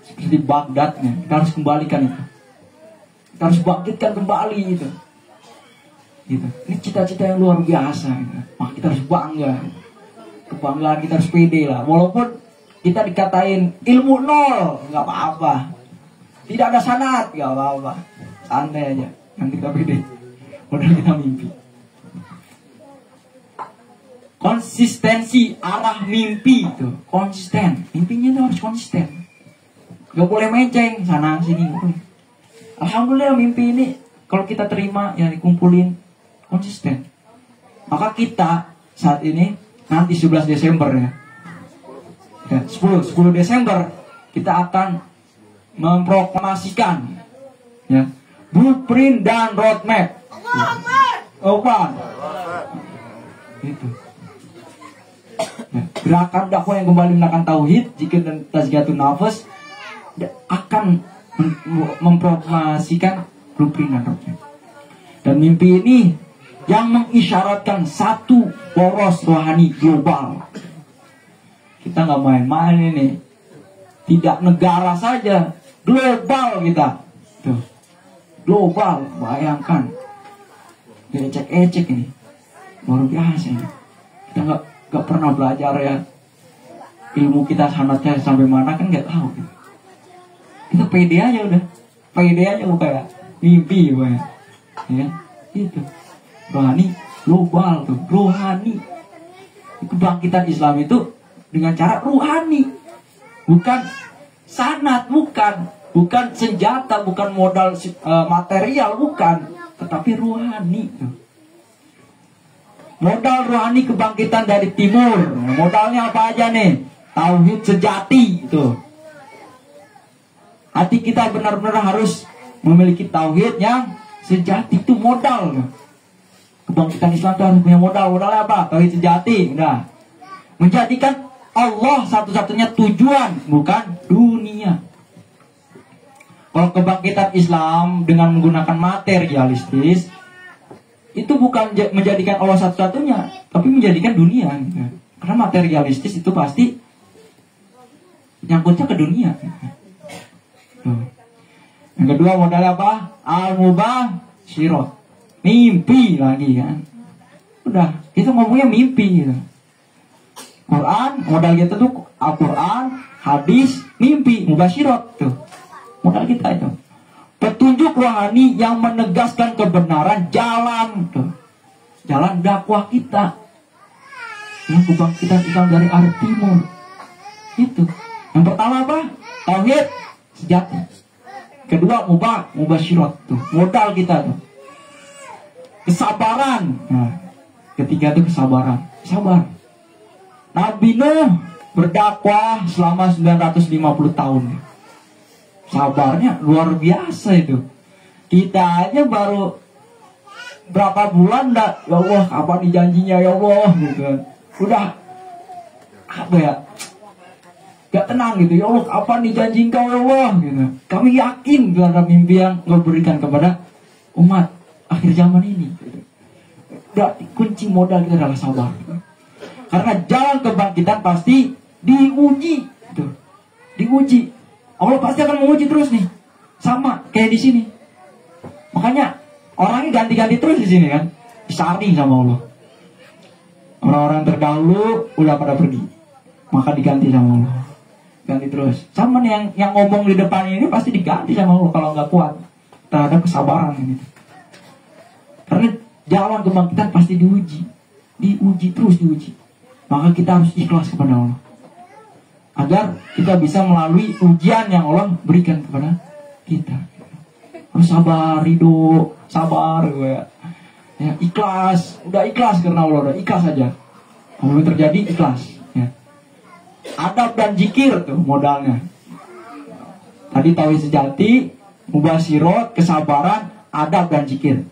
Seperti Baghdad ya. Kita harus kembalikan itu. Kita harus bangkitkan kembali itu. Gitu. Ini cita-cita yang luar biasa gitu. Kita harus bangga. Kebanggaan kita harus pede lah. Walaupun kita dikatain ilmu nol, nggak apa-apa. Tidak ada sanad, nggak apa-apa. Santai aja. Yang kita pede. Udah kita mimpi. Konsistensi arah mimpi itu. Konsisten. Mimpinya itu harus konsisten. Gak boleh menceng sana sini. Alhamdulillah mimpi ini kalau kita terima ya dikumpulin konsisten. Maka kita saat ini nanti 11 Desember ya 10 Desember kita akan memproklamasikan ya blueprint dan roadmap. Opan. Itu. Ya, gerakan dakwah yang kembali menekan tauhid, zikir dan tazkiyatun nafas akan memproklamasikan blueprint dan roadmap. Dan mimpi ini yang mengisyaratkan satu poros rohani global. Kita nggak main-main ini. Tidak negara saja, global kita. Tuh. Global, bayangkan. Ecek-ecek ini. Luar biasa ini. Kita nggak pernah belajar ya. Ilmu kita sanatnya sampai mana kan nggak tahu. Kita pede aja udah. Pede aja kayak mimpi ya. Itu. Rohani global tuh, rohani. Kebangkitan Islam itu dengan cara rohani, bukan sanat, bukan senjata, bukan modal material, bukan, tetapi rohani. Modal rohani kebangkitan dari timur, modalnya apa aja nih? Tauhid sejati itu. Hati kita benar-benar harus memiliki tauhid yang sejati, itu modal. Kebangkitan Islam itu harus punya modal. Modalnya apa? Tauhid sejati. Udah. Menjadikan Allah satu-satunya tujuan, bukan dunia. Kalau kebangkitan Islam dengan menggunakan materialistis, itu bukan menjadikan Allah satu-satunya, tapi menjadikan dunia. Karena materialistis itu pasti nyangkutnya ke dunia. Yang kedua modalnya apa? Al-mubasyirat. Mimpi lagi kan. Udah, kita ngomongnya mimpi gitu. Quran, modal kita tuh Al-Quran, hadis, mimpi, mubasyirat tuh. Modal kita itu. Petunjuk rohani yang menegaskan kebenaran jalan tuh. Jalan dakwah kita. Yang kebangkitan Islam dari arah timur. Itu. Yang pertama apa? Tauhid sejati. Kedua mubasyirat tuh. Modal kita tuh. Kesabaran. Nah, ketiga itu kesabaran. Sabar. Nabi Nuh berdakwah selama 950 tahun. Sabarnya luar biasa itu. Kita aja baru berapa bulan dah, ya Allah, kapan dijanjinya ya Allah gitu. Udah apa ya? Gak tenang gitu. Ya Allah, kapan dijanji Engkau ya Allah gitu. Kami yakin terhadap mimpi yang Engkau berikan kepada umat akhir zaman ini. Berarti kunci modal kita adalah sabar. Karena jalan kebangkitan pasti diuji, tuh. Diuji. Allah pasti akan menguji terus nih, sama kayak di sini. Makanya orangnya ganti-ganti terus di sini kan, disaring sama Allah. Orang-orang terdahulu udah pada pergi, maka diganti sama Allah. Ganti terus. Sama nih yang ngomong di depan ini pasti diganti sama Allah kalau nggak kuat terhadap kesabaran ini. Karena jalan kebangkitan pasti diuji terus diuji. Maka kita harus ikhlas kepada Allah agar kita bisa melalui ujian yang Allah berikan kepada kita. Harus sabar, ridho, sabar gue. Ya, ikhlas, udah ikhlas karena Allah, udah ikhlas aja. Kalau terjadi ikhlas. Ya. Adab dan zikir tuh modalnya. Tadi tauhid sejati, mubasyirat, kesabaran, adab dan zikir.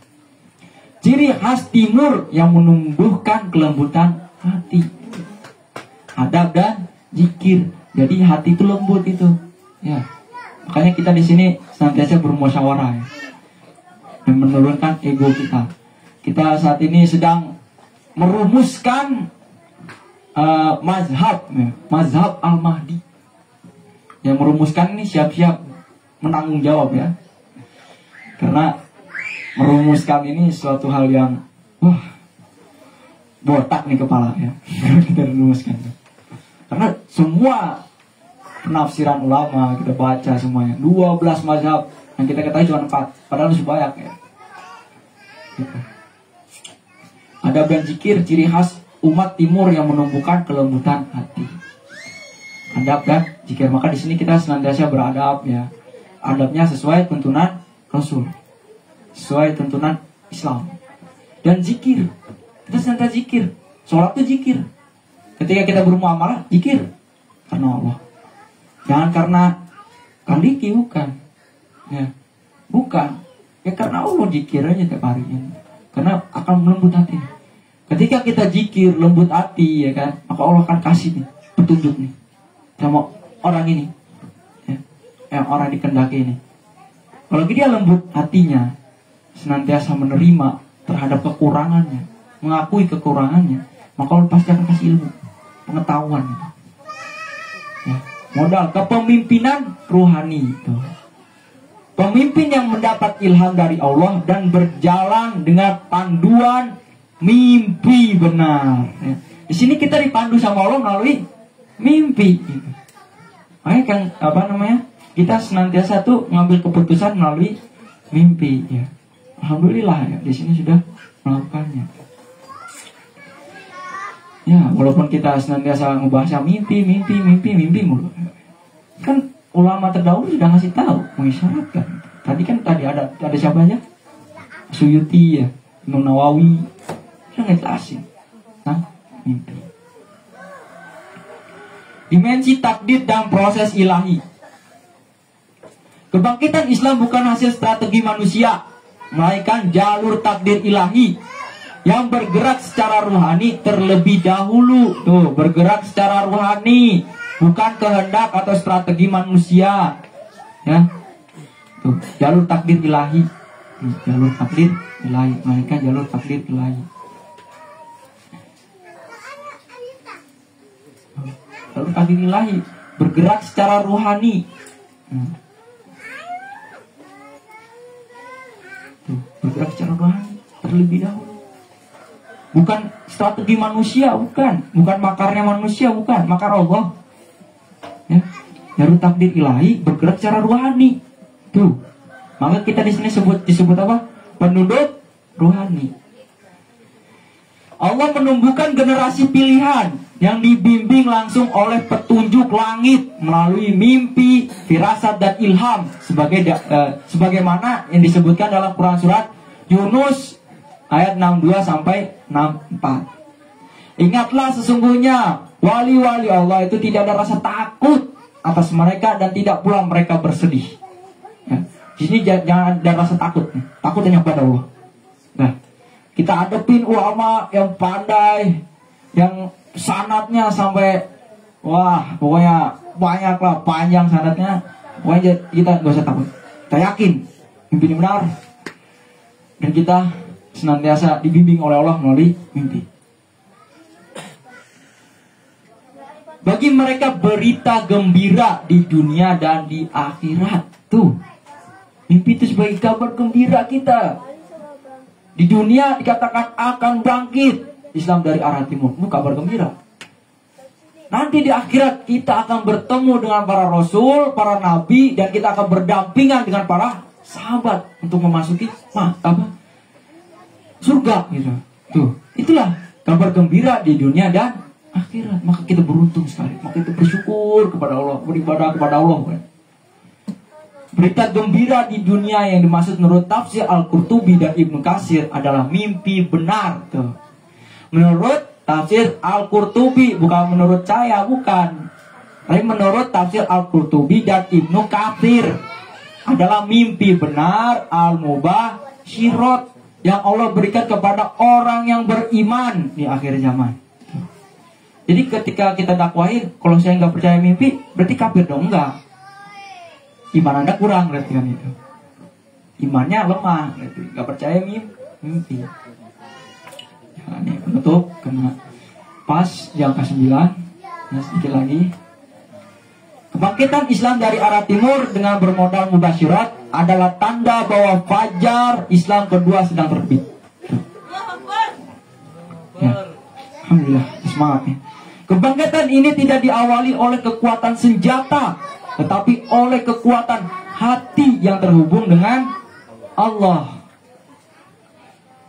Ciri khas timur yang menumbuhkan kelembutan hati. Adab dan zikir. Jadi hati itu lembut itu. Ya. Makanya kita di sini senantiasa bermusyawarah ya. Dan menurunkan ego kita. Kita saat ini sedang merumuskan mazhab Al-Mahdi. Yang merumuskan ini siap-siap menanggung jawab ya. Karena merumuskan ini suatu hal yang botak nih kepala ya. Kita rumuskan. Karena semua penafsiran ulama kita baca semuanya 12 mazhab yang kita ketahui cuma 4, padahal lebih banyak ya. Gitu. Adab dan zikir ciri khas umat timur yang menumbuhkan kelembutan hati. Adab dan zikir. Maka di sini kita senantiasa beradab ya. Adabnya sesuai tuntunan Rasul, sesuai tuntunan Islam. Dan zikir, kita senantiasa zikir. Sholat itu zikir. Ketika kita bermuamalah, zikir karena Allah. Jangan karena kandiki, bukan. Ya, bukan. Ya karena Allah zikir aja tiap hari. Karena akan melembut hati. Ketika kita zikir lembut hati, ya kan, maka Allah akan kasih nih petunjuk nih sama orang ini, ya, yang orang dikendaki ini. Kalau dia lembut hatinya, senantiasa menerima terhadap kekurangannya, mengakui kekurangannya, maka Allah pasti akan kasih ilmu, pengetahuan. Ya, modal kepemimpinan rohani itu. Pemimpin yang mendapat ilham dari Allah dan berjalan dengan panduan mimpi benar. Ya. Di sini kita dipandu sama Allah melalui mimpi. Gitu. Makanya kan kita senantiasa tuh ngambil keputusan melalui mimpi. Ya. Alhamdulillah ya, di sini sudah melakukannya. Ya, walaupun kita senantiasa ngebahas mimpi mulu. Kan ulama terdahulu sudah ngasih tahu, mengisyaratkan. Tadi ada siapa aja? Suyuti ya, Imam Nawawi. Sudah ngejelasin. Mimpi. Dimensi takdir dan proses ilahi. Kebangkitan Islam bukan hasil strategi manusia, melainkan jalur takdir ilahi yang bergerak secara rohani terlebih dahulu. Tuh, bergerak secara rohani, bukan kehendak atau strategi manusia. Ya. Tuh, jalur takdir ilahi. Jalur takdir ilahi, melainkan jalur takdir ilahi. Jalur takdir ilahi bergerak secara rohani. Tuh, bergerak secara rohani terlebih dahulu. Bukan strategi manusia, bukan makarnya manusia, bukan makar Allah. Ya, jalur takdir ilahi bergerak secara rohani. Tuh, maka kita di sini disebut apa? Penduduk rohani. Allah menumbuhkan generasi pilihan yang dibimbing langsung oleh petunjuk langit melalui mimpi, firasat dan ilham sebagaimana yang disebutkan dalam Quran surat Yunus ayat 62 sampai 64. Ingatlah sesungguhnya wali-wali Allah itu tidak ada rasa takut atas mereka dan tidak pula mereka bersedih. Ya. Di sini jangan ada rasa takut. Takut hanya kepada Allah. Nah, kita hadapin ulama yang pandai, yang sanadnya sampai pokoknya banyak lah, panjang sanadnya. Pokoknya kita gak usah takut. Kita yakin mimpi ini benar. Dan kita senantiasa dibimbing oleh Allah melalui mimpi. Bagi mereka berita gembira di dunia dan di akhirat. Tuh, mimpi itu sebagai kabar gembira kita. Di dunia dikatakan akan bangkit Islam dari arah timur. Itu kabar gembira. Nanti di akhirat kita akan bertemu dengan para rasul, para nabi, dan kita akan berdampingan dengan para sahabat untuk memasuki surga gitu. Tuh, itulah kabar gembira di dunia dan akhirat. Maka kita beruntung sekali. Maka kita bersyukur kepada Allah, beribadah kepada Allah. Berita gembira di dunia yang dimaksud menurut tafsir Al-Qurtubi dan Ibnu Katsir adalah mimpi benar. Tuh. Menurut tafsir Al-Qurtubi, bukan menurut saya, bukan. Tapi menurut tafsir Al-Qurtubi dan Ibnu Katsir adalah mimpi benar al-mubasyirat yang Allah berikan kepada orang yang beriman di akhir zaman. Jadi ketika kita dakwahin, kalau saya nggak percaya mimpi, berarti kafir dong? Enggak. Iman Anda kurang berarti kan itu. Imannya lemah berarti. Gak percaya mimpi. Ya, ini penutup kena pas yang ke-9. Nah, sedikit lagi. Kebangkitan Islam dari arah timur dengan bermodal mubasyirat adalah tanda bahwa fajar Islam kedua sedang terbit. Ya. Alhamdulillah, semangat nih. Kebangkitan ini tidak diawali oleh kekuatan senjata, tetapi oleh kekuatan hati yang terhubung dengan Allah.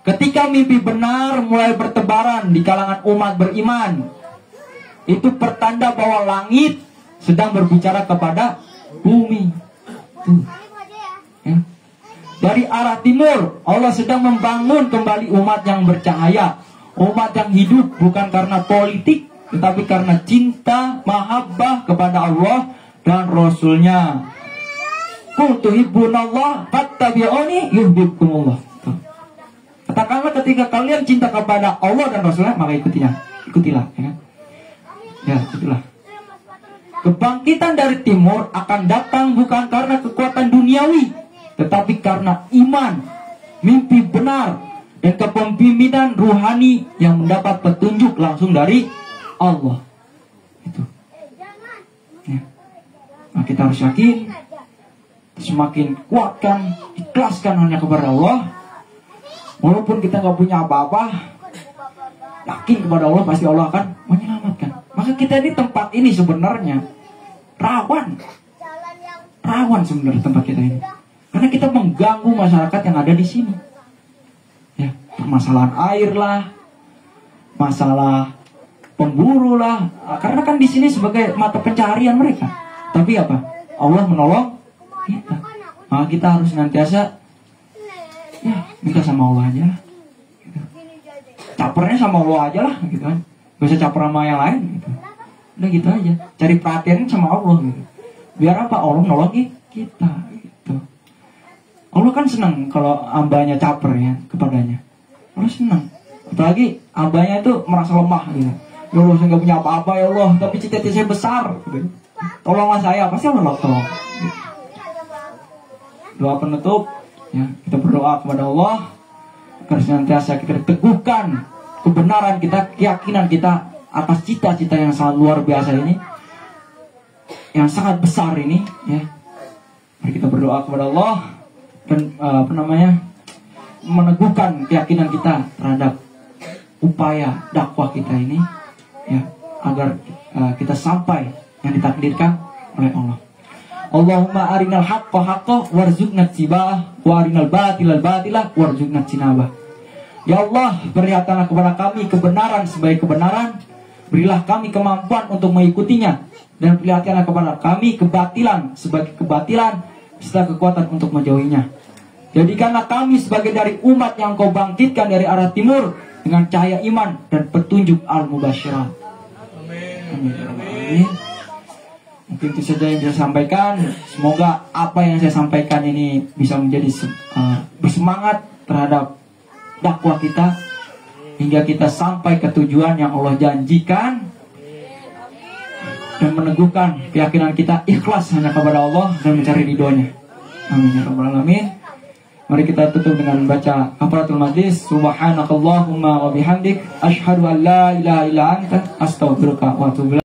Ketika mimpi benar mulai bertebaran di kalangan umat beriman, itu pertanda bahwa langit sedang berbicara kepada bumi. Tuh. Ya. Dari arah timur, Allah sedang membangun kembali umat yang bercahaya, umat yang hidup bukan karena politik, tetapi karena cinta, mahabbah kepada Allah dan Rasulnya. Qul tuhibbunallah fattabi'uni yuhibbukumullah. Katakanlah ketika kalian cinta kepada Allah dan Rasulnya, maka ikutilah, ya kan? Ya, ikutilah. Kebangkitan dari timur akan datang bukan karena kekuatan duniawi, tetapi karena iman, mimpi benar, dan kepemimpinan ruhani yang mendapat petunjuk langsung dari Allah. Itu. Ya. Nah, kita harus yakin, semakin kuatkan, ikhlaskan hanya kepada Allah. Walaupun kita nggak punya apa-apa, yakin kepada Allah, pasti Allah akan menyelamatkan. Maka kita di tempat ini sebenarnya rawan sebenarnya tempat kita ini, karena kita mengganggu masyarakat yang ada di sini. Ya, permasalahan air lah, masalah pemburu lah, karena kan di sini sebagai mata pencaharian mereka. Tapi apa? Allah menolong kita. Maka kita harus senantiasa ya minta sama Allah aja lah. Gitu. Capernya sama Allah aja lah, gitu kan. Gak usah caper sama yang lain, gitu. Udah gitu aja. Cari perhatian sama Allah, gitu. Biar apa? Allah menolong kita, gitu. Allah kan senang kalau hambanya caper ya kepadanya. Allah senang. Apalagi hambanya itu merasa lemah, gitu. Ya Allah, saya gak punya apa-apa ya Allah, tapi cita-cita saya besar, gitu. Tolonglah saya, pasti Allah tolong. Gitu. Doa penutup. Ya, kita berdoa kepada Allah agar senantiasa kita teguhkan kebenaran kita, keyakinan kita atas cita-cita yang sangat luar biasa ini, yang sangat besar ini. Ya, mari kita berdoa kepada Allah dan meneguhkan keyakinan kita terhadap upaya dakwah kita ini, ya, agar kita sampai yang ditakdirkan oleh Allah. Allahumma arinal haqqa haqqa warzuqna ittiba'ah wa arinal batilal batilah warzuqna ijtinabah. Ya Allah, perlihatkanlah kepada kami kebenaran sebagai kebenaran, berilah kami kemampuan untuk mengikutinya, dan perlihatkanlah kepada kami kebatilan sebagai kebatilan serta kekuatan untuk menjauhinya. Jadikanlah kami sebagai dari umat yang Kau bangkitkan dari arah timur dengan cahaya iman dan petunjuk al-mubasyirah. Amin. Amin. Mungkin itu saja yang saya sampaikan. Semoga apa yang saya sampaikan ini bisa menjadi bersemangat terhadap dakwah kita, hingga kita sampai ke tujuan yang Allah janjikan, dan meneguhkan keyakinan kita ikhlas hanya kepada Allah dan mencari ridhonya. Amin ya rabbal alamin. Mari kita tutup dengan membaca kafaratul majlis. Subhanakallahumma wa bihamdik, asyhadu an la ilaha illa anta, astaghfiruka wa atubu ilaik.